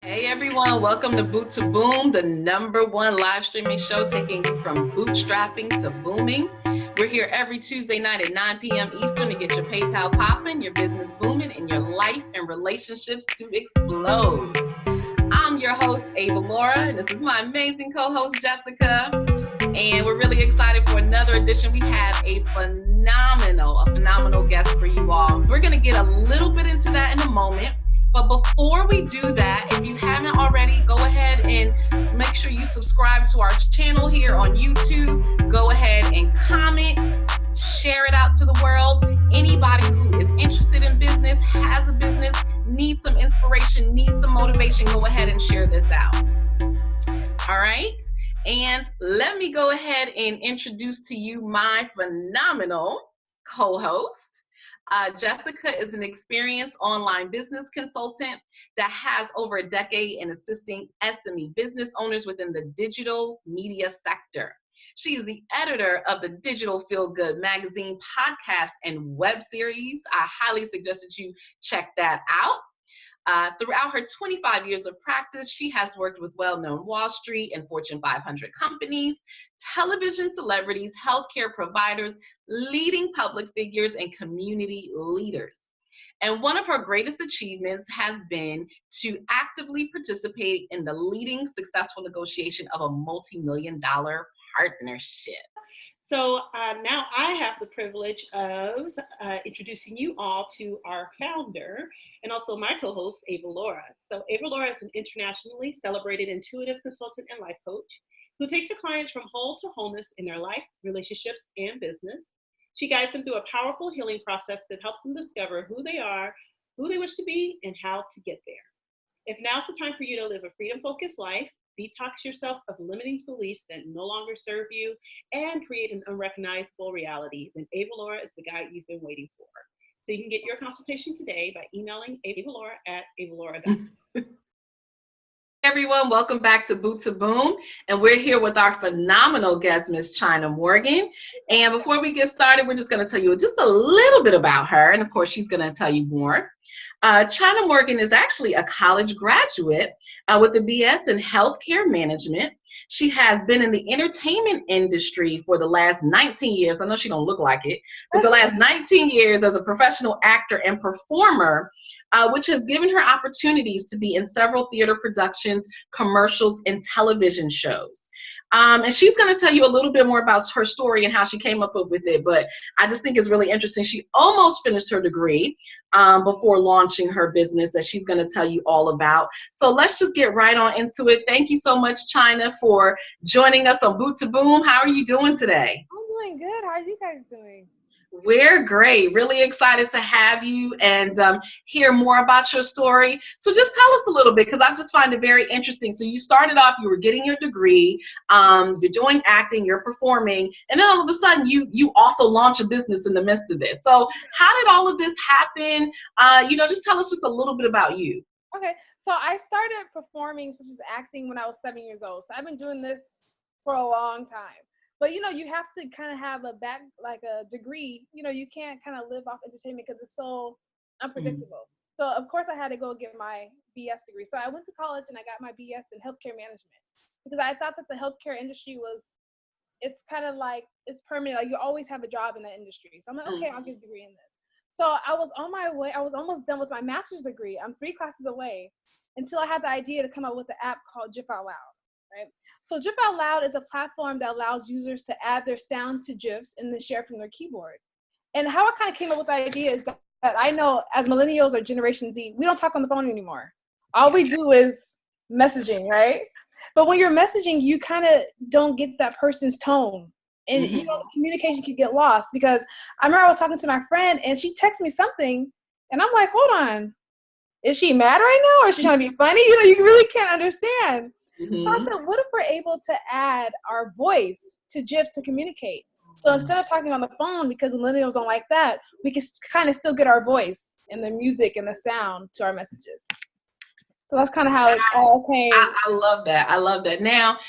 Hey everyone, welcome to Boot to Boom, the #1 live streaming show taking you from bootstrapping to booming. We're here every Tuesday night at 9 p.m. Eastern to get your PayPal popping, your business booming, and your life and relationships to explode. I'm your host, Avalaura, and this is my amazing co-host, Jessica. And we're really excited for another edition. We have a phenomenal guest for you all. We're going to get a little bit into that in a moment. But before we do that, if you haven't already, go ahead and make sure you subscribe to our channel here on YouTube. Go ahead and comment, share it out to the world. Anybody who is interested in business, has a business, needs some inspiration, needs some motivation, go ahead and share this out. All right. And let me go ahead and introduce to you my phenomenal co-host. Jessica is an experienced online business consultant that has over a decade in assisting SME business owners within the digital media sector. She is the editor of the Digital Feel Good magazine, podcast, and web series. I highly suggest that you check that out. Throughout her 25 years of practice, she has worked with well-known Wall Street and Fortune 500 companies, television celebrities, healthcare providers, leading public figures, and community leaders. And one of her greatest achievements has been to actively participate in the leading successful negotiation of a multi-million-dollar partnership. So now I have the privilege of introducing you all to our founder and also my co-host, Avalaura. So Avalaura is an internationally celebrated intuitive consultant and life coach who takes her clients from whole to wholeness in their life, relationships, and business. She guides them through a powerful healing process that helps them discover who they are, who they wish to be, and how to get there. If now's the time for you to live a freedom-focused life, detox yourself of limiting beliefs that no longer serve you, and create an unrecognizable reality, then Avalaura is the guide you've been waiting for. So you can get your consultation today by emailing avalaura@avalaura.com. Everyone, welcome back to Boot to Boom, and we're here with our phenomenal guest, Miss Chynna Morgan. And before we get started, we're just going to tell you just a little bit about her, and of course, she's going to tell you more. Chynna Morgan is actually a college graduate with a BS in healthcare management. She has been in the entertainment industry for the last 19 years. I know she don't look like it, but the last 19 years as a professional actor and performer, which has given her opportunities to be in several theater productions, commercials, and television shows. And she's going to tell you a little bit more about her story and how she came up with it, but I just think it's really interesting. She almost finished her degree before launching her business that she's going to tell you all about. So let's just get right on into it. Thank you so much, Chynna, for joining us on Boot to Boom. How are you doing today? I'm doing good. How are you guys doing? We're great. Really excited to have you and hear more about your story. So just tell us a little bit, because I just find it very interesting. So you started off, you were getting your degree, you're doing acting, you're performing, and then all of a sudden you also launch a business in the midst of this. So how did all of this happen? Just tell us just a little bit about you. Okay, so I started performing, such as acting, when I was 7 years old. So I've been doing this for a long time. But, you have to kind of have a degree. You can't kind of live off entertainment because it's so unpredictable. So, of course, I had to go get my BS degree. So I went to college and I got my BS in healthcare management because I thought that the healthcare industry it's kind of like, it's permanent. Like, you always have a job in that industry. So I'm like, okay, I'll get a degree in this. So I was on my way. I was almost done with my master's degree. I'm 3 classes away until I had the idea to come up with an app called Gif Out Loud. Right? So Gif Out Loud is a platform that allows users to add their sound to GIFs and then share from their keyboard. And how I kind of came up with the idea is that I know as millennials or Generation Z, we don't talk on the phone anymore. All we do is messaging, right? But when you're messaging, you kind of don't get that person's tone. And the communication can get lost, because I remember I was talking to my friend and she texted me something and I'm like, hold on, is she mad right now or is she trying to be funny? You really can't understand. So I said, what if we're able to add our voice to GIFs to communicate? So instead of talking on the phone, because millennials don't like that, we can kind of still get our voice and the music and the sound to our messages. So that's kind of how it all came. I love that. I love that. Now,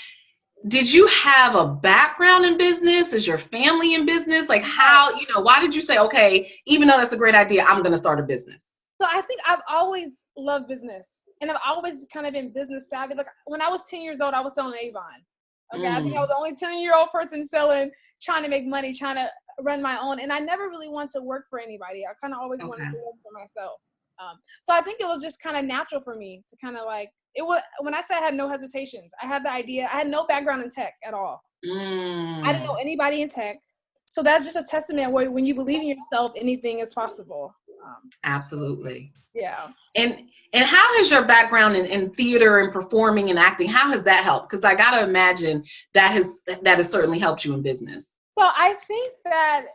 did you have a background in business? Is your family in business? Like how, why did you say, okay, even though that's a great idea, I'm going to start a business? So I think I've always loved business. And I've always kind of been business savvy. Like when I was 10 years old, I was selling Avon. Okay, I think I was the only 10-year-old person trying to make money, trying to run my own. And I never really wanted to work for anybody. I kind of always wanted to work for myself. So I think it was just kind of natural for me to kind of like, it was, when I say I had no hesitations, I had the idea, I had no background in tech at all. I didn't know anybody in tech. So that's just a testament where when you believe in yourself, anything is possible. Absolutely. Yeah. And how has your background in theater and performing and acting, how has that helped? Because I got to imagine that has certainly helped you in business. So I think that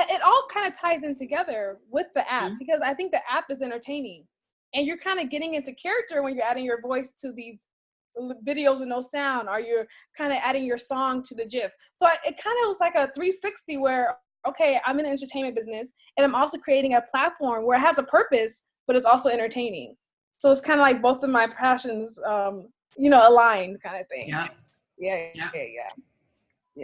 it all kind of ties in together with the app, because I think the app is entertaining and you're kind of getting into character when you're adding your voice to these videos with no sound, or you're kind of adding your song to the GIF. So it kind of was like a 360 where, okay, I'm in the entertainment business and I'm also creating a platform where it has a purpose, but it's also entertaining. So it's kind of like both of my passions, aligned kind of thing. Yeah.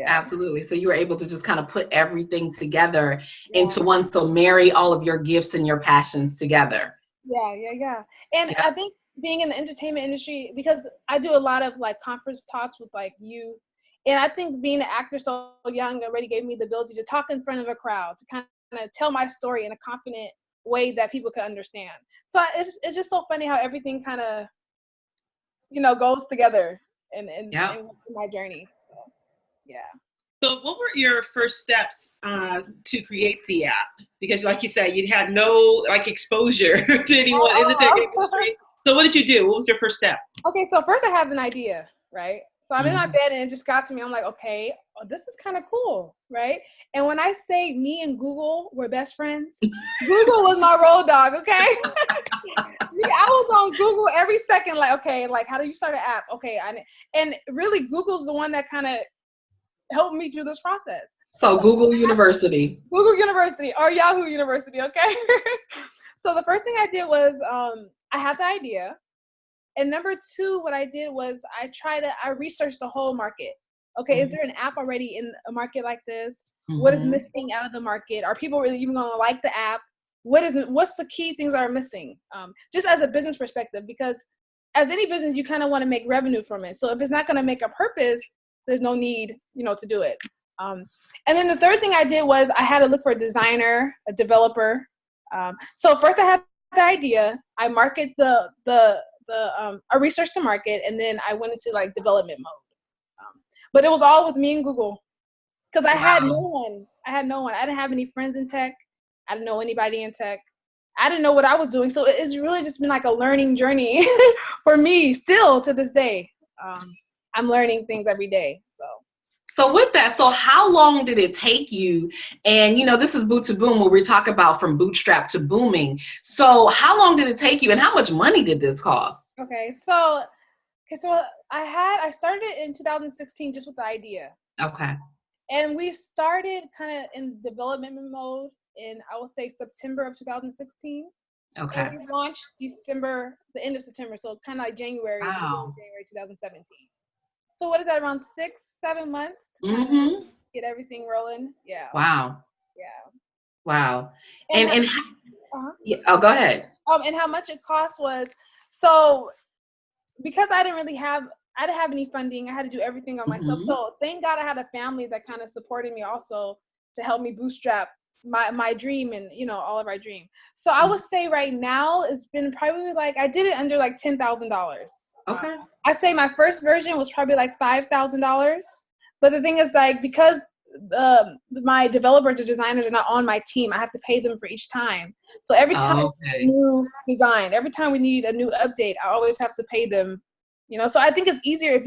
Absolutely. So you were able to just kind of put everything together into one. So marry all of your gifts and your passions together. Yeah. And I think being in the entertainment industry, because I do a lot of like conference talks with like youth, and I think being an actor so young already gave me the ability to talk in front of a crowd, to kind of tell my story in a confident way that people can understand. So it's just so funny how everything kind of, goes together in my journey. Yeah. So what were your first steps to create the app? Because like you said, you had no like exposure to anyone in the tech industry. So what did you do? What was your first step? Okay, so first I had an idea, right? So I'm in my bed and it just got to me. I'm like, okay, this is kind of cool, right? And when I say me and Google were best friends, Google was my road dog, okay? I was on Google every second, like, okay, like how do you start an app? Okay, and really Google's the one that kind of helped me through this process. So Google University. Google University or Yahoo University, okay? So the first thing I did was I had the idea. And number two, what I did was I researched the whole market. Okay, is there an app already in a market like this? What is missing out of the market? Are people really even going to like the app? What's the key things that are missing? Just as a business perspective, because as any business, you kind of want to make revenue from it. So if it's not going to make a purpose, there's no need, to do it. And then the third thing I did was I had to look for a designer, a developer. So first I had the idea. I market I researched the market, and then I went into like development mode. But it was all with me and Google, because I had no one. I didn't have any friends in tech. I didn't know anybody in tech. I didn't know what I was doing. So it's really just been like a learning journey for me still to this day. I'm learning things every day. So with that, so how long did it take you? And, this is Boot to Boom, where we talk about from bootstrap to booming. So how long did it take you, and how much money did this cost? Okay, so I started in 2016 just with the idea. Okay. And we started kind of in development mode in, I would say, September of 2016. Okay. And we launched the end of September, so kind of like January 2017. So what is that, around 6-7 months to kind of get everything rolling? Yeah. Wow. Yeah. Wow. And go ahead. And how much it cost was, so because I didn't have any funding, I had to do everything on myself. So thank God I had a family that kind of supported me also to help me bootstrap my dream and, all of our dream. So I would say right now it's been probably like, I did it under like $10,000. Okay. I say my first version was probably like $5,000. But the thing is, like, because my developers or designers are not on my team, I have to pay them for each time. So every time a new design, every time we need a new update, I always have to pay them. So I think it's easier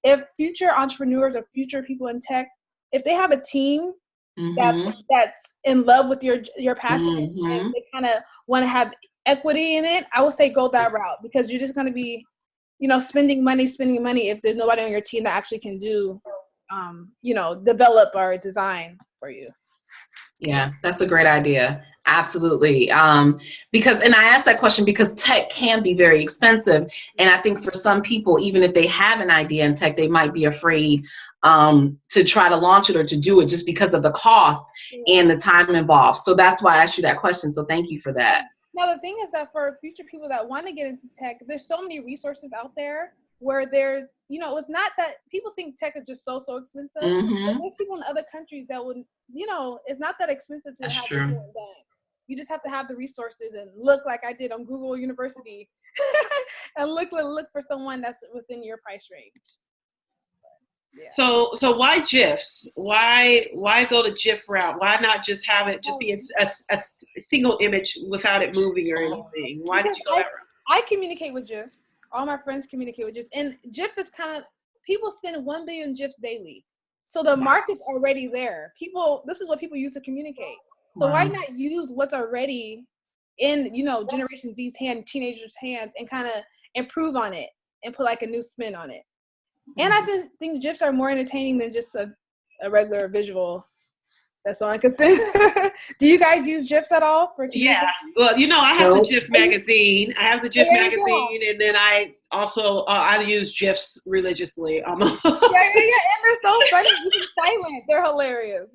if future entrepreneurs or future people in tech, if they have a team that's in love with your passion and they kind of want to have equity in it, I would say go that route, because you're just going to be spending money if there's nobody on your team that actually can do, develop or design for you. Yeah, that's a great idea. Absolutely. Because I asked that question because tech can be very expensive. And I think for some people, even if they have an idea in tech, they might be afraid to try to launch it or to do it just because of the cost and the time involved. So that's why I asked you that question. So thank you for that. Now the thing is that for future people that want to get into tech, there's so many resources out there where there's, it's not that people think tech is just so expensive. But there's people in other countries that would, it's not that expensive to That's have it true. done. You just have to have the resources and look like I did on Google University and look for someone that's within your price range. Yeah. So why GIFs? Why go the GIF route? Why not just have it just be a single image without it moving or anything? Why did you go that route? I communicate with GIFs. All my friends communicate with GIFs. And GIF is kind of, people send 1 billion GIFs daily. So the market's already there. This is what people use to communicate. So why not use what's already in, Generation Z's teenagers' hands, and kind of improve on it and put like a new spin on it. And I think GIFs are more entertaining than just a regular visual that someone could send. Do you guys use GIFs at all? Yeah. Well, I have the GIF magazine. I have the GIF magazine, and then I also I use GIFs religiously. Almost. Yeah, and they're so funny. You can silent. They're hilarious.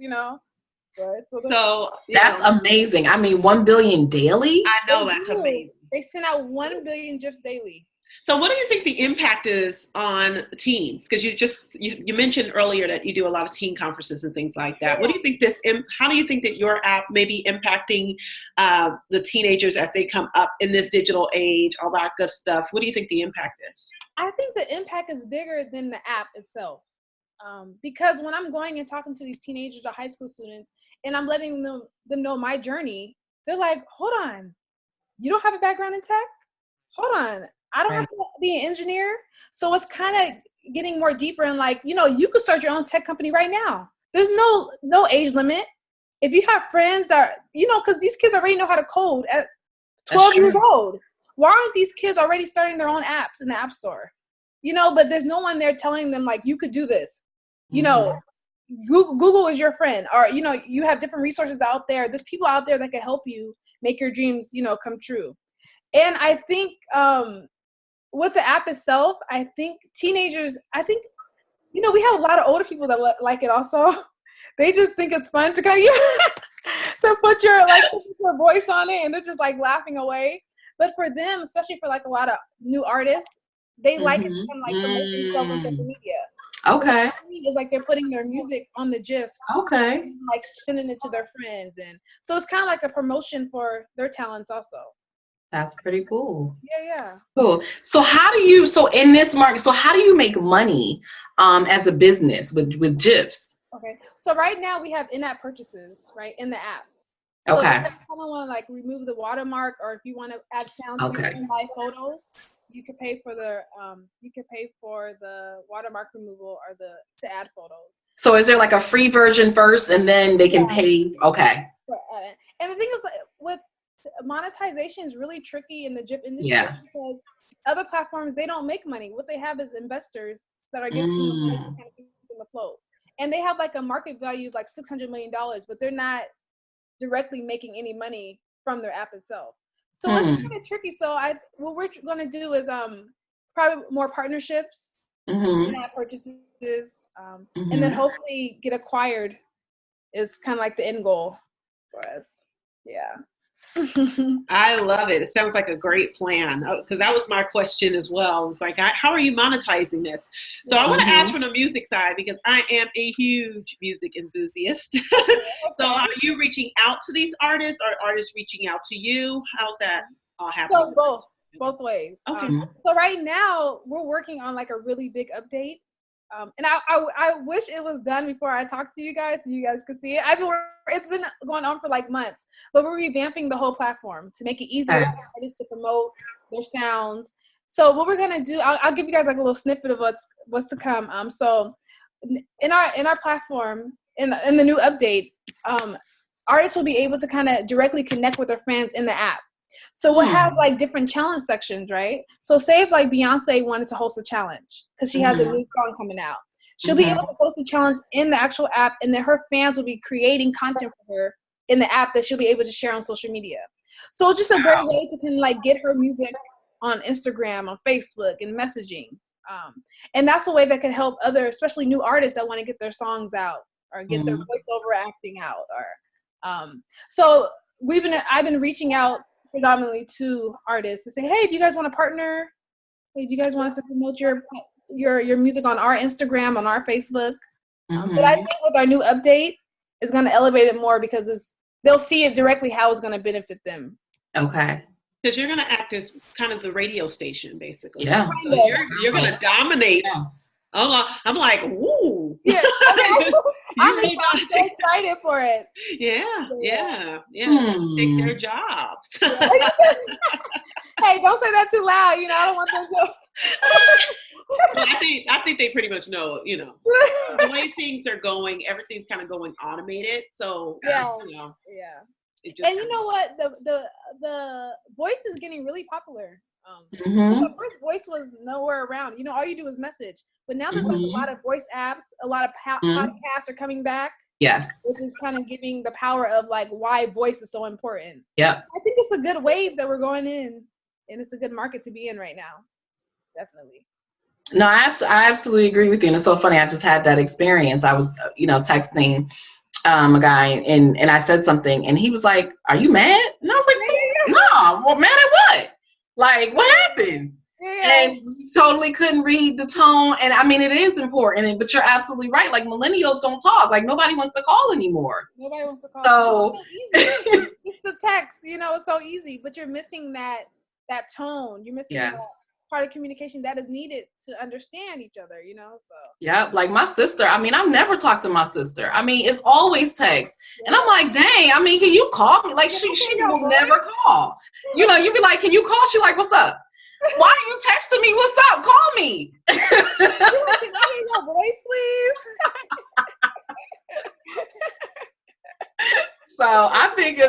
Right. So that's amazing. I mean, 1 billion daily. I know that's amazing. They send out 1 billion GIFs daily. So what do you think the impact is on teens? Because you mentioned earlier that you do a lot of teen conferences and things like that. What do you think how do you think that your app may be impacting the teenagers as they come up in this digital age, all that good stuff? What do you think the impact is? I think the impact is bigger than the app itself. Because when I'm going and talking to these teenagers or high school students and I'm letting them know my journey, they're like, hold on, you don't have a background in tech? Hold on. I don't have to be an engineer. So it's kind of getting more deeper and like, you could start your own tech company right now. There's no age limit. If you have friends that, because these kids already know how to code at 12 years old. Why aren't these kids already starting their own apps in the App Store? But there's no one there telling them like, you could do this. Google is your friend, or, you have different resources out there. There's people out there that can help you make your dreams, come true. And I think, with the app itself, I think teenagers, we have a lot of older people that like it also. They just think it's fun to kind of to put your voice on it, and they're just like laughing away. But for them, especially for like a lot of new artists, they like it to kind of like promote themselves on social media. Okay. So it's like they're putting their music on the GIFs. Okay. And, like sending it to their friends, and so it's kind of like a promotion for their talents also. That's pretty cool. Yeah. Cool. So in this market, how do you make money as a business with GIFs? Okay. So right now we have in-app purchases, right, in the app. So Okay. if you kind of want to like remove the watermark, or if you want to add sound to your live photos, you could pay for the watermark removal or to add photos. So is there like a free version first and then they can pay? Okay. And the thing is, with monetization is really tricky in the GIF industry because other platforms, they don't make money. What they have is investors that are giving them money to kind of keep them afloat. And they have like a market value of like $600 million, but they're not directly making any money from their app itself. So it's kind of tricky. So what we're going to do is probably more partnerships, in-app purchases, and then hopefully get acquired is kind of like the end goal for us. Yeah. I love it. It sounds like a great plan, because that was my question as well. It's like, how are you monetizing this? So I want to ask from the music side, because I am a huge music enthusiast. So are you reaching out to these artists, or artists reaching out to you? How's that all happening? So both ways. Okay. So right now we're working on like a really big update. And I wish it was done before I talked to you guys so you guys could see it. It's been going on for like months, but we're revamping the whole platform to make it easier for artists to promote their sounds. So what we're gonna do, I'll give you guys like a little snippet of what's to come. So in our platform, in the new update, artists will be able to kind of directly connect with their fans in the app. So we'll have like different challenge sections, right? So say if like Beyonce wanted to host a challenge because she has a new song coming out, she'll be able to post a challenge in the actual app, and then her fans will be creating content for her in the app that she'll be able to share on social media. So just a great way to kind of like get her music on Instagram, on Facebook, and messaging. And that's a way that can help other, especially new artists that want to get their songs out or get their voiceover acting out. Or so I've been reaching out predominantly to artists to say, hey, do you guys want to partner? Hey, do you guys want us to promote your music on our Instagram, on our Facebook? But I think with our new update, it's going to elevate it more because they'll see it directly how it's going to benefit them. Okay. Because you're going to act as kind of the radio station, basically. Yeah. So you're going to dominate. Yeah. I'm like, ooh. Yeah. I'm so excited for it. Yeah. Take their jobs. Hey, don't say that too loud. You know, I don't want them to. Well, I think they pretty much know, you know, the way things are going, everything's kind of going automated. So, you know. Yeah. And you know what? The voice is getting really popular. The first voice was nowhere around. You know, all you do is message. But now there's like a lot of voice apps. A lot of podcasts are coming back. Yes. Which is kind of giving the power of like why voice is so important. Yep. I think it's a good wave that we're going in, and it's a good market to be in right now. Definitely. No, I absolutely agree with you. And it's so funny. I just had that experience. I was, texting a guy and I said something and he was like, are you mad? And I was like, no, well, mad at what? Like, what happened? Yeah. And totally couldn't read the tone. And I mean, it is important, but you're absolutely right. Like millennials don't talk. Like nobody wants to call anymore. Nobody wants to call. So it's the text, it's so easy, but you're missing that tone. You're missing that part of communication that is needed to understand each other, so. Yeah, like my sister, I mean, I've never talked to my sister. I mean, it's always text. Yeah. And I'm like, dang, I mean, can you call me? Like she will never call. You be like, can you call? She like, what's up? Why are you texting me? What's up? Call me. Can I hear your voice, please? So I think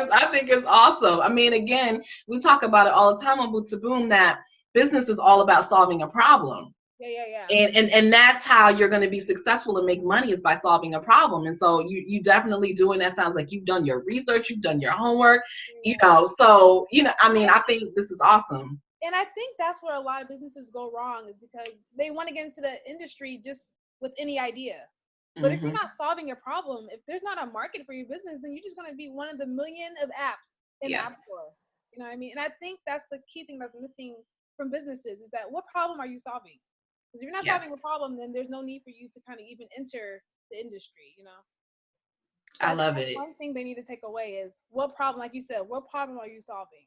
it's awesome. I mean, again, we talk about it all the time on Boot to Boom that business is all about solving a problem. Yeah. And that's how you're going to be successful and make money is by solving a problem. And so you definitely doing that. Sounds like you've done your research, you've done your homework, so, I mean, I think this is awesome. And I think that's where a lot of businesses go wrong is because they want to get into the industry just with any idea. But if you're not solving a problem, if there's not a market for your business, then you're just going to be one of the million of apps in the App Store. You know what I mean? And I think that's the key thing that's missing from businesses is that what problem are you solving? Because if you're not solving a problem, then there's no need for you to kind of even enter the industry, So I love it. One thing they need to take away is what problem, like you said, what problem are you solving?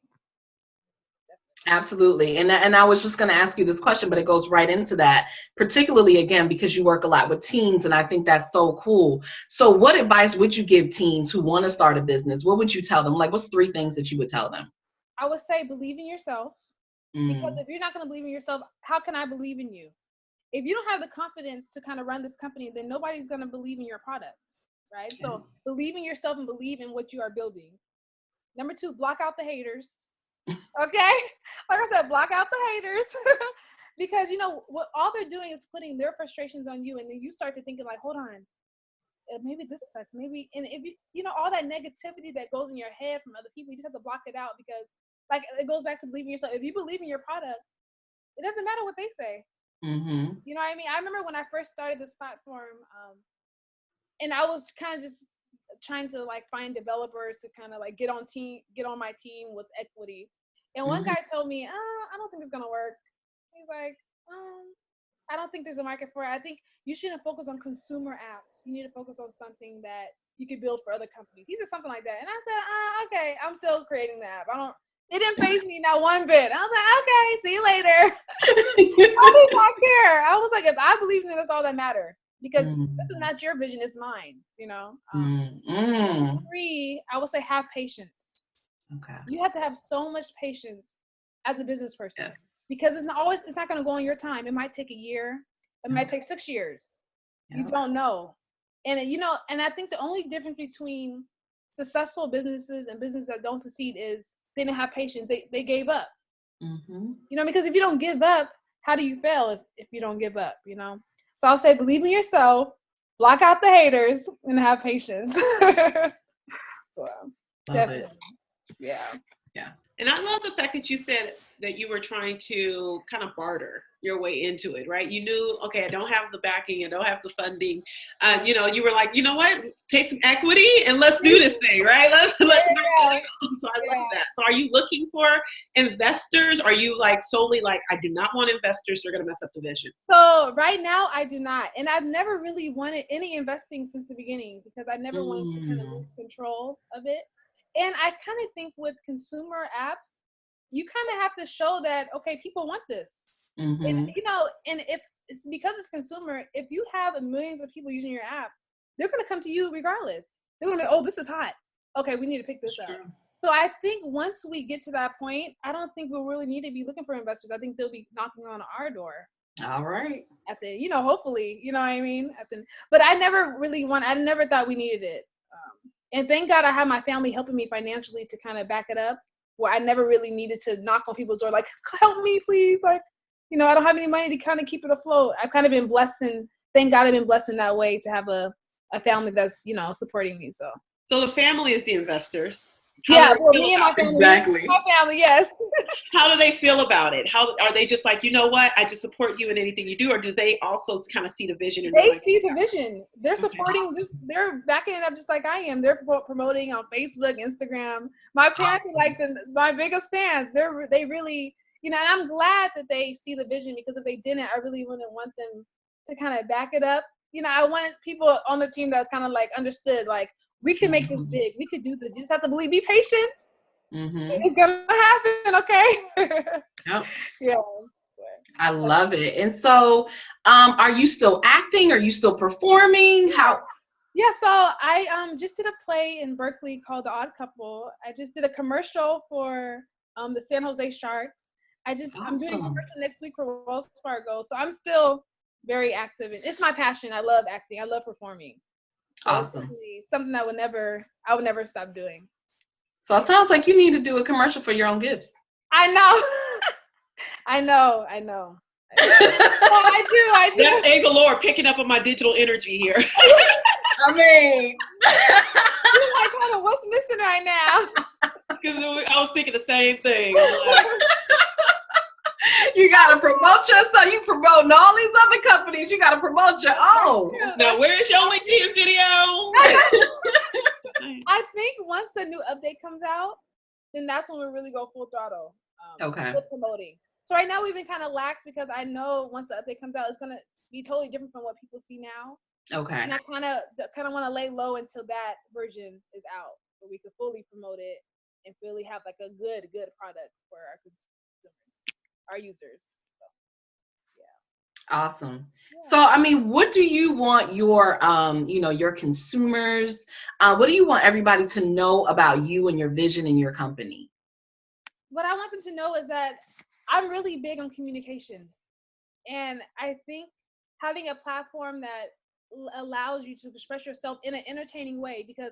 Absolutely. And I was just going to ask you this question, but it goes right into that, particularly, again, because you work a lot with teens, and I think that's so cool. So what advice would you give teens who want to start a business? What would you tell them? Like, what's 3 things that you would tell them? I would say believe in yourself. Because if you're not going to believe in yourself, how can I believe in you? If you don't have the confidence to kind of run this company, then nobody's going to believe in your product, right? So believe in yourself and believe in what you are building. Number 2, block out the haters. Okay? Like I said, block out the haters. Because, what all they're doing is putting their frustrations on you. And then you start to thinking like, hold on, maybe this sucks. Maybe, and if all that negativity that goes in your head from other people, you just have to block it out because like it goes back to believing yourself. If you believe in your product, it doesn't matter what they say. Mm-hmm. You know what I mean? I remember when I first started this platform, and I was kind of just trying to like find developers to kind of like get on my team with equity. And one guy told me, I don't think it's gonna work. He's like, I don't think there's a market for it. I think you shouldn't focus on consumer apps. You need to focus on something that you could build for other companies. He said something like that. And I said, okay, I'm still creating the app. It didn't faze me not one bit. I was like, okay, see you later. I did not care. I was like, if I believe in it, that's all that matters. Because this is not your vision, it's mine, 3, I would say have patience. Okay. You have to have so much patience as a business person. Yes. Because it's not going to go on your time. It might take a year. It might take 6 years. You don't know. And, and I think the only difference between successful businesses and businesses that don't succeed is they didn't have patience. They gave up. Because if you don't give up, how do you fail if you don't give up, So I'll say believe in yourself, block out the haters, and have patience. Love definitely. it. Yeah. And I love the fact that you said that you were trying to kind of barter your way into it, right? You knew, okay, I don't have the backing, I don't have the funding. You know, you were like, you know what? Take some equity and let's do this thing, right? Let's So I like that. So are you looking for investors? Are you like solely like, I do not want investors, they're gonna mess up the vision? So right now I do not. And I've never really wanted any investing since the beginning because I never wanted to kind of lose control of it. And I kind of think with consumer apps, you kind of have to show that, okay, people want this. And, you know, and if it's because it's consumer, if you have millions of people using your app, they're going to come to you regardless. They're going to be, oh, this is hot. Okay, we need to pick this up. So I think once we get to that point, I don't think we'll really need to be looking for investors. I think they'll be knocking on our door. All right. At the, you know, hopefully, you know what I mean? But I never thought we needed it. And thank God I have my family helping me financially to kind of back it up, where I never really needed to knock on people's door, like, help me, please. Like, you know, I don't have any money to kind of keep it afloat. I've kind of been blessed, and thank God I've been blessed in that way to have a family that's, you know, supporting me. So the family is the investors. Yeah, well, me and my family. Exactly. My family, yes. How do they feel about it? How are they just like, you know what, I just support you in anything you do, or do they also kind of see the vision? And they see the vision. They're supporting. They're backing it up just like I am. They're promoting on Facebook, Instagram. My parents are like my biggest fans. They really, you know, and I'm glad that they see the vision, because if they didn't, I really wouldn't want them to kind of back it up. You know, I wanted people on the team that kind of like understood, like, we can make this big. We could do this. You just have to believe. Be patient. It's gonna happen. Okay. Yep. Yeah. I love it. And so, are you still acting? Are you still performing? How? Yeah. So I just did a play in Berkeley called The Odd Couple. I just did a commercial for the San Jose Sharks. I'm doing a commercial next week for Wells Fargo. So I'm still very active. It's my passion. I love acting. I love performing. So awesome. Something I would never stop doing. So it sounds like you need to do a commercial for your own gifts. I know. I know. Oh, I do. That's Avalaura picking up on my digital energy here. I mean, you're like, what's missing right now? Because I was thinking the same thing. You gotta promote yourself. You promoting all these other companies. You gotta promote your own. Now, where's your LinkedIn video? I think once the new update comes out, then that's when we really go full throttle. With promoting. So right now we've been kind of lax, because I know once the update comes out, it's gonna be totally different from what people see now. Okay. And I kind of want to lay low until that version is out, so we can fully promote it and really have like a good product for our consumers, our users. So, yeah. Awesome. Yeah. So, I mean, what do you want your, your consumers, what do you want everybody to know about you and your vision and your company? What I want them to know is that I'm really big on communication. And I think having a platform that allows you to express yourself in an entertaining way, because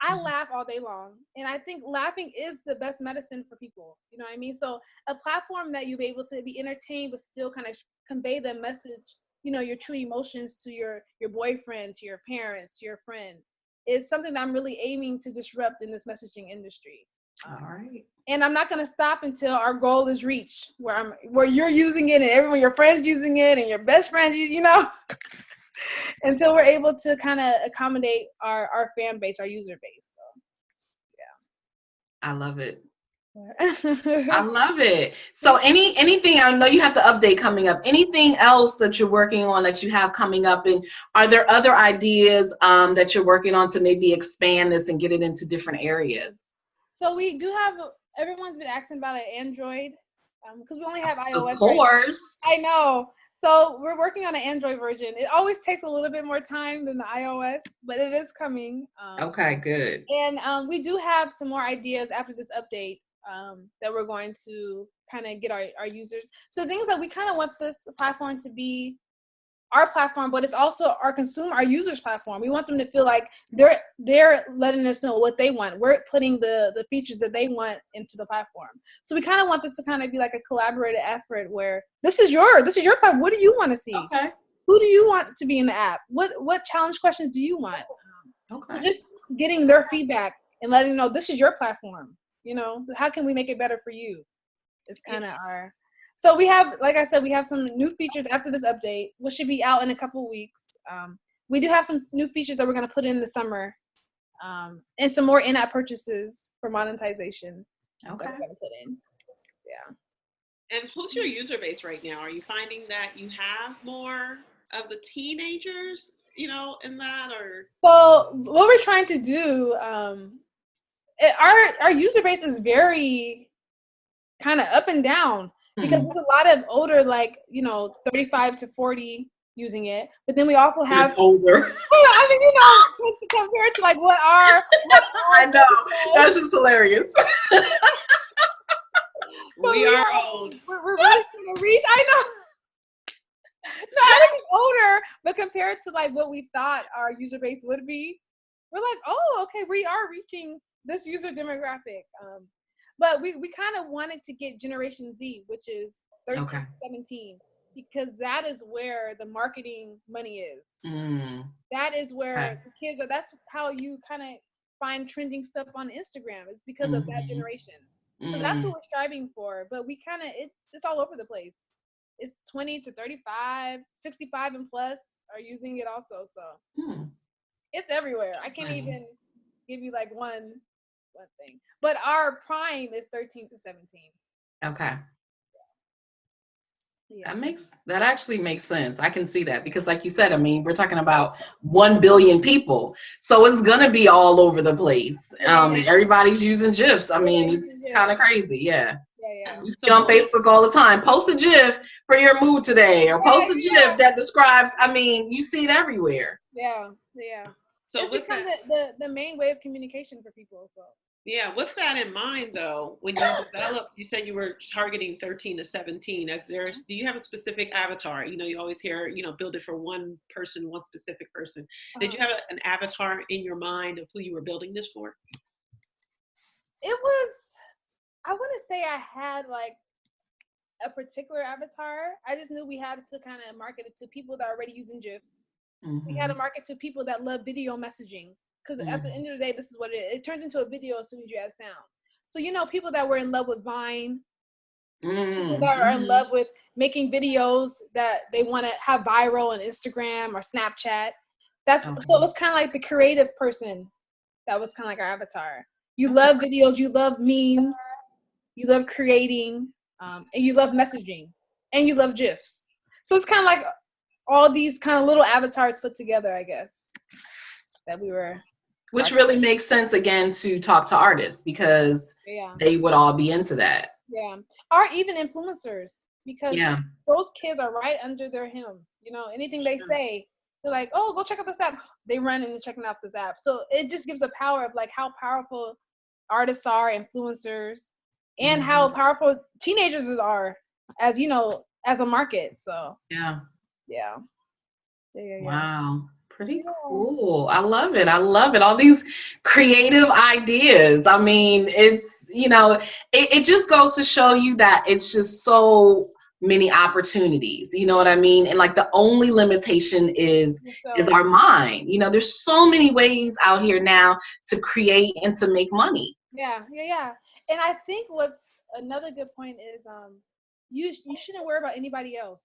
I laugh all day long, and I think laughing is the best medicine for people. You know what I mean? So a platform that you'll be able to be entertained but still kind of convey the message, you know, your true emotions to your boyfriend, to your parents, to your friend, is something that I'm really aiming to disrupt in this messaging industry. All right. And I'm not going to stop until our goal is reached, where you're using it and everyone, your friends using it and your best friends, you know, until we're able to kind of accommodate our fan base, our user base. So, yeah. I love it. I love it. So anything, I know you have the update coming up, anything else that you're working on that you have coming up, and are there other ideas that you're working on to maybe expand this and get it into different areas? So we do have, everyone's been asking about an Android, because we only have iOS. Of course. Right, I know. So we're working on an Android version. It always takes a little bit more time than the iOS, but it is coming. Okay, good. And we do have some more ideas after this update that we're going to kind of get our users. So things that we kind of want this platform to be our platform, but it's also our users' platform. We want them to feel like they're letting us know what they want. We're putting the features that they want into the platform. So we kind of want this to kind of be like a collaborative effort where this is your platform. What do you want to see? Okay. Who do you want to be in the app? What challenge questions do you want? Okay. So just getting their feedback and letting them know this is your platform. You know, how can we make it better for you? It's kind of our. So we have, like I said, we have some new features after this update, which should be out in a couple of weeks. We do have some new features that we're going to put in the summer, and some more in-app purchases for monetization. Okay. That we're going to put in. Yeah. And who's your user base right now? Are you finding that you have more of the teenagers, you know, in that, or? So what we're trying to do, our user base is very kind of up and down because there's a lot of older, like, you know, 35 to 40 using it, but then we also have older. I mean, you know, compared to like what our I know, that's just hilarious. We are old. We're really going to reach. I know. No, I think older, but compared to like what we thought our user base would be, we're like, oh, okay, we are reaching this user demographic. But we kind of wanted to get Generation Z, which is 13 to 17, because that is where the marketing money is. That is where the kids are. That's how you kind of find trending stuff on Instagram, is because of that generation. So that's what we're striving for. But we kind of, it's all over the place. It's 20 to 35, 65 and plus are using it also. So it's everywhere. I can't even give you like one thing. But our prime is 13 to 17. Okay. Yeah. That actually makes sense. I can see that because like you said, I mean, we're talking about 1 billion people. So it's going to be all over the place. Everybody's using GIFs. I mean, it's kind of crazy. Yeah. You see on Facebook all the time, post a GIF for your mood today, or post a GIF that describes, I mean, you see it everywhere. Yeah. So it's become the main way of communication for people. So. Yeah, with that in mind, though, when you developed, you said you were targeting 13 to 17. Do you have a specific avatar? You know, you always hear, you know, build it for one person, one specific person. Did you have an avatar in your mind of who you were building this for? It was, I wouldn't say I had like a particular avatar. I just knew we had to kind of market it to people that are already using GIFs. We had to market to people that love video messaging. Because at the end of the day, this is what it turns into a video as soon as you add sound. So, you know, people that were in love with Vine, people that are in love with making videos that they want to have viral on Instagram or Snapchat. So it was kind of like the creative person that was kind of like our avatar. You love videos, you love memes, you love creating, and you love messaging, and you love GIFs. So it's kind of like all these kind of little avatars put together, I guess, that we were. Which really makes sense, again, to talk to artists because they would all be into that. Yeah. Or even influencers, because those kids are right under their hem. You know, anything they say, they're like, oh, go check out this app. They run into checking out this app. So it just gives a power of like how powerful artists are, influencers, and how powerful teenagers are as, you know, as a market. So yeah. Wow. Pretty cool. I love it. All these creative ideas. I mean, it's, you know, it just goes to show you that it's just so many opportunities, you know what I mean? And like the only limitation is our mind. You know, there's so many ways out here now to create and to make money. Yeah. And I think what's another good point is you shouldn't worry about anybody else.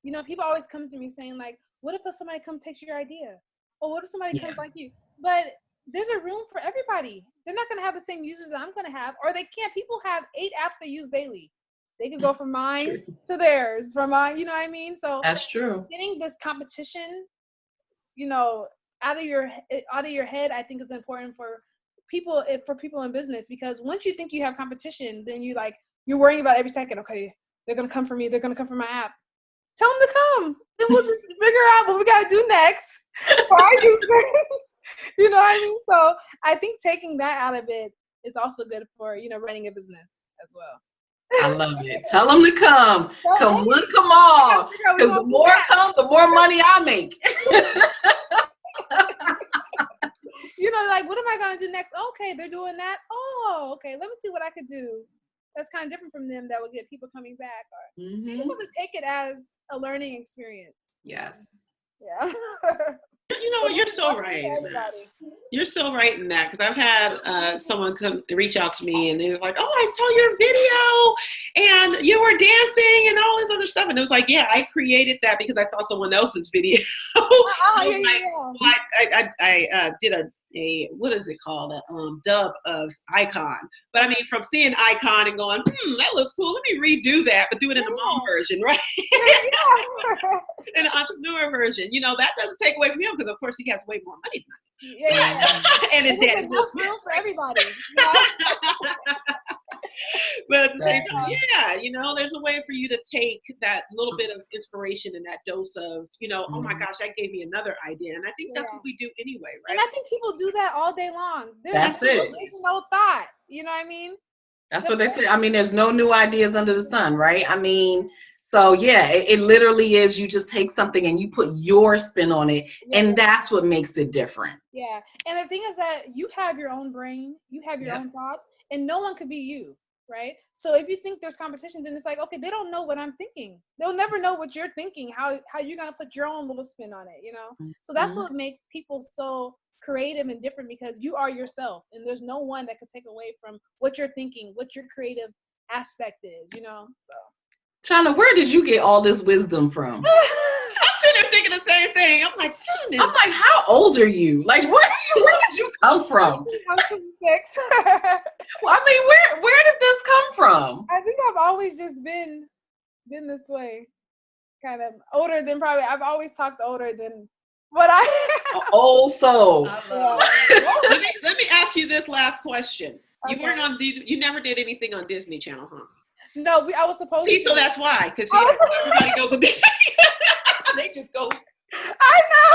You know, people always come to me saying like, what if somebody come takes your idea? Or what if somebody comes like you? But there's a room for everybody. They're not going to have the same users that I'm going to have, or they can't. People have 8 apps they use daily. They could go from mine to theirs, from mine, you know what I mean? So that's true. Getting this competition, you know, out of your head, I think is important for people in business, because once you think you have competition, then you're worrying about every second. Okay, they're going to come for me. They're going to come for my app. Tell them to come. Then we'll just figure out what we got to do next for our users. You know what I mean? So I think taking that out of it is also good for, you know, running a business as well. I love it. Tell them to come. Come one, come all. Because the more come, the more money I make. You know, like, what am I going to do next? Okay, they're doing that. Oh, okay. Let me see what I could do. That's kind of different from them that will get people coming back. Or people to take it as a learning experience. Yes. Yeah. You know, you're so right. You're so right in that, because I've had someone come reach out to me and they was like, "Oh, I saw your video and you were dancing and all this other stuff," and it was like, "Yeah, I created that because I saw someone else's video." I did a what is it called, a dub of Icon, but I mean, from seeing Icon and going, that looks cool, let me redo that, but do it in the mom version, right? In the entrepreneur version, you know, that doesn't take away from him, because of course he has way more money than I do. And his dad is real for everybody. You know? But at the same time, yeah, you know, there's a way for you to take that little bit of inspiration and that dose of, you know, oh my gosh, that gave me another idea. And I think that's what we do anyway, right? And I think people do that all day long. That's it. There's no thought. You know what I mean? That's what they say. I mean, there's no new ideas under the sun, right? I mean, so yeah, it literally is, you just take something and you put your spin on it, and that's what makes it different. Yeah. And the thing is that you have your own brain, you have your own thoughts, and no one could be you, right? So if you think there's competition, then it's like, okay, they don't know what I'm thinking. They'll never know what you're thinking, how you're going to put your own little spin on it, you know? So that's what makes people so creative and different, because you are yourself, and there's no one that can take away from what you're thinking, what your creative aspect is, you know? So Chynna, where did you get all this wisdom from? I'm sitting there thinking the same thing. I'm like, how old are you? Like, where did you come from? I'm 26. Well, I mean, where did this come from? I think I've always just been this way, kind of older than probably. I've always talked older than what I. Old soul. Let me ask you this last question. Okay. You weren't on. You never did anything on Disney Channel, huh? No, I was supposed to. So that's why, because everybody goes on Disney. They just go. I know.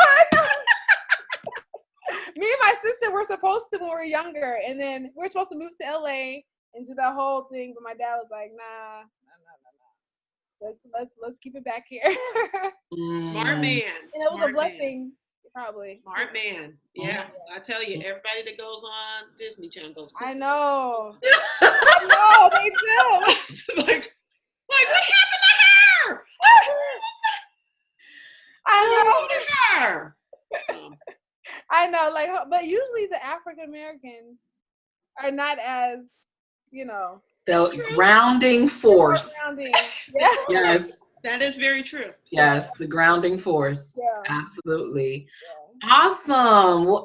Me and my sister were supposed to when we were younger, and then we were supposed to move to LA and do that whole thing, but my dad was like, nah. Let's keep it back here. Smart man. And it was a blessing, probably. Smart man. Yeah, I tell you, everybody that goes on Disney Channel goes. I know. I know, they do. like what happened to her? I know, like, but usually the African Americans are not as, you know, the grounding force. Yes, that is very true. Yes, the grounding force. Absolutely. Awesome. Well,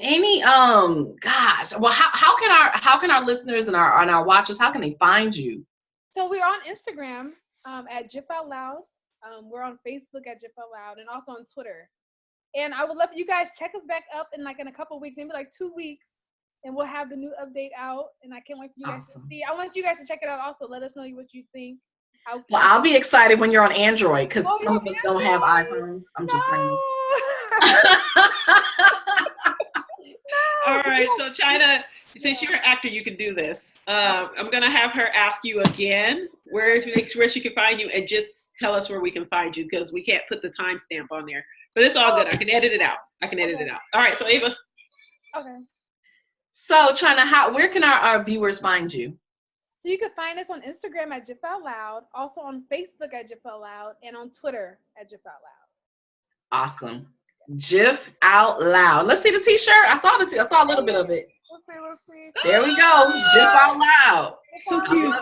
gosh, well, how can our listeners and our watchers, how can they find you? So we're on Instagram at Gif Out Loud. We're on Facebook at Gif Out Loud, and also on Twitter. And I would love you guys check us back up in a couple of weeks, maybe like 2 weeks, and we'll have the new update out. And I can't wait for you guys to see. I want you guys to check it out. Also, let us know what you think. Well, I'll be excited when you're on Android, because some of us don't have iPhones. I'm just saying. All right, so Chynna, since you're an actor, you can do this. I'm gonna have her ask you again where she can find you, and just tell us where we can find you, because we can't put the timestamp on there. But it's all good. I can edit it out. All right, so Ava. Okay. So Chynna, where can our viewers find you? So you can find us on Instagram at Gif Out Loud, also on Facebook at Gif Out Loud, and on Twitter at Gif Out Loud. Awesome. Gif Out Loud. Let's see the t-shirt. I saw a little bit of it. Let's see. There we go. Gif Out Loud. So cute.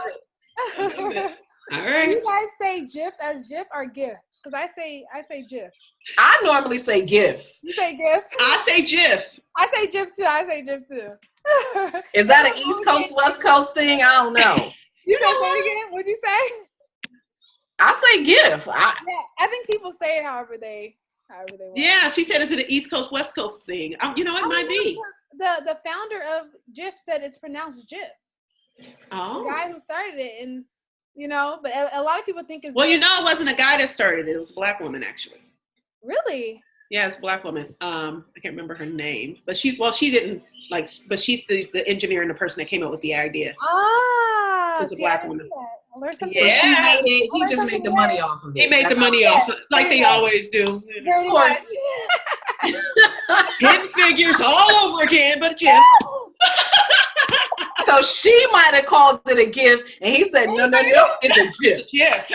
All right. Do you guys say GIF as GIF or GIF? Because I say GIF. I normally say GIF. You say GIF? I say GIF. I say GIF too. Is that an East Coast, West Coast thing? I don't know. You say what again? What'd you say? I say GIF. I think people say it however they want. Yeah, she said it's an East Coast, West Coast thing. You know, it might be. The founder of GIF said it's pronounced GIF. Oh. The guy who started it, and you know, but a lot of people think it's. Well, you know, it wasn't a guy that started it. It was a Black woman, actually. Really? Yeah, it's a Black woman. I can't remember her name, but she didn't but she's the engineer and the person that came up with the idea. Ah, it's a Black woman. I learned something. Yeah. So she made it. He just made the money off of it. He made the money off, like they always do. Of course. Hidden figures all over again, but GIF. So she might have called it a GIF, and he said, no, it's a GIF. Yeah.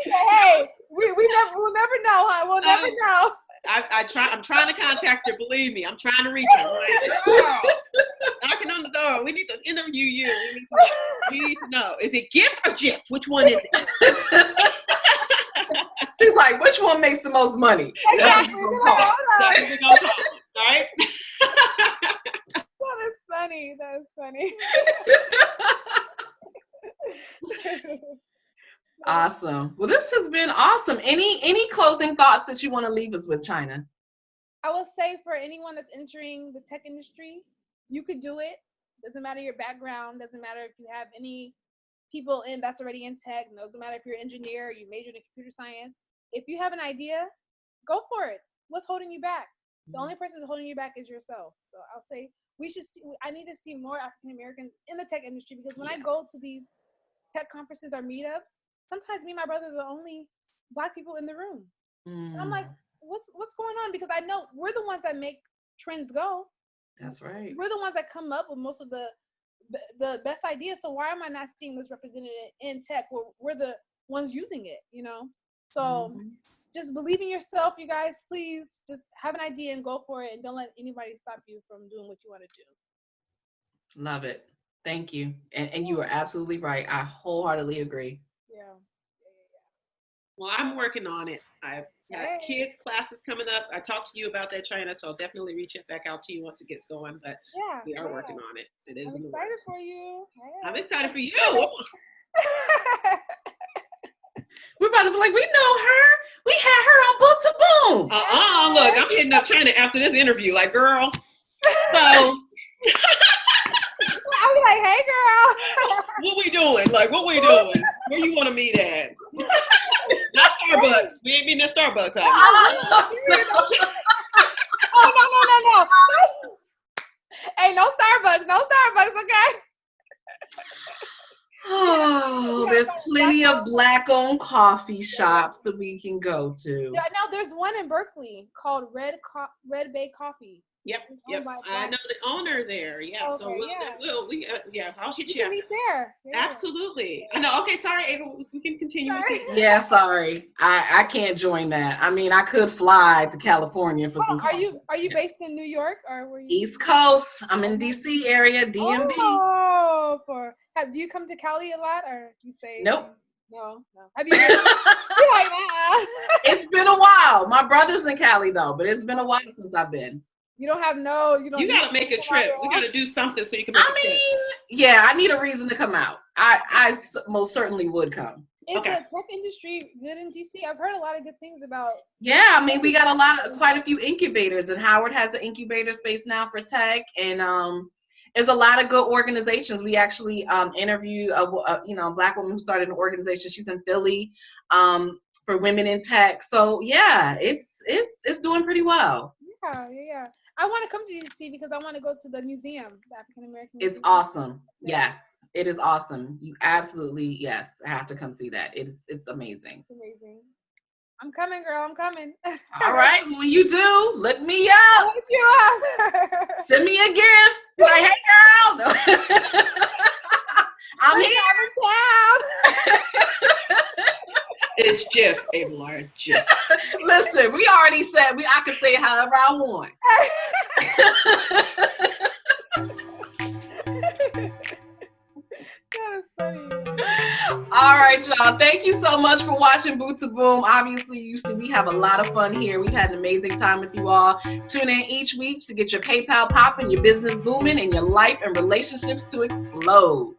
Hey, we'll never know, huh? We'll never know. I'm trying to contact her. Believe me, I'm trying to reach her. I'm like, girl, knocking on the door. We need to interview you. We need to know. Is it Gif or Gif? Which one is it? She's like, which one makes the most money? Exactly. That's what we're gonna call. All right. That is funny. That is funny. Awesome. Well, this has been awesome. Any closing thoughts that you want to leave us with, Chynna? I will say for anyone that's entering the tech industry, you could do it. Doesn't matter your background. Doesn't matter if you have any people in that's already in tech. Doesn't matter if you're an engineer, you majored in computer science. If you have an idea, go for it. What's holding you back? The only person that's holding you back is yourself. So I'll say I need to see more African Americans in the tech industry, because when I go to these tech conferences or meetups, sometimes me and my brother are the only Black people in the room. And I'm like, what's going on? Because I know we're the ones that make trends go. That's right. We're the ones that come up with most of the best ideas. So why am I not seeing this represented in tech? We're the ones using it, you know? So just believe in yourself, you guys. Please just have an idea and go for it, and don't let anybody stop you from doing what you want to do. Love it. Thank you. And you are absolutely right. I wholeheartedly agree. Yeah. Well, I'm working on it. I've got kids classes coming up. I talked to you about that, Chynna, so I'll definitely reach back out to you once it gets going. But we are working on it. It is. I'm excited for you. I'm excited for you. We're about to be like, we know her. We had her on Boot to Boom. Look, I'm hitting up Chynna after this interview. Like, girl. So I'll be like, hey, girl. What we doing? Like, what we doing? Where you want to meet at? Not Starbucks. We ain't meeting at Starbucks. Oh, no. Hey, no Starbucks. No Starbucks, okay? Oh, there's plenty of Black-owned coffee shops that we can go to. Yeah, now there's one in Berkeley called Red Bay Coffee. Yep. I know the owner there. Yeah. Okay, so I'll hit you up. Meet there. Yeah. Absolutely. I know. Okay, sorry, Ava. We can continue. Yeah, sorry. I can't join that. I mean, I could fly to California for some coffee. Are you based in New York, or were you East Coast? I'm in DC area, DMV. Oh, do you come to Cali a lot, or you stay? Nope. No. Have you been? Like, It's been a while. My brother's in Cali though, but it's been a while since I've been. You gotta make a trip. We gotta do something so you can make a trip. Yeah, I need a reason to come out. I most certainly would come. Is the tech industry good in DC? I've heard a lot of good things about. Yeah, I mean, we got quite a few incubators, and Howard has an incubator space now for tech, and there's a lot of good organizations. We actually interviewed a Black woman who started an organization. She's in Philly for women in tech. So yeah, it's doing pretty well. Yeah. I want to come to DC because I want to go to the museum, the African American Museum. It's awesome. Yes, it is awesome. You absolutely have to come see that. It's amazing. It's amazing. I'm coming, girl. I'm coming. All right. When you do, look me up. I'll look you up. Send me a gift. Like, hey, girl. No. I'm here. Town. It's Gif, Avalaura, Gif. Listen, we already said I could say it however I want. That is funny. All right, y'all. Thank you so much for watching Boot to Boom. Obviously, you see we have a lot of fun here. We've had an amazing time with you all. Tune in each week to get your PayPal popping, your business booming, and your life and relationships to explode.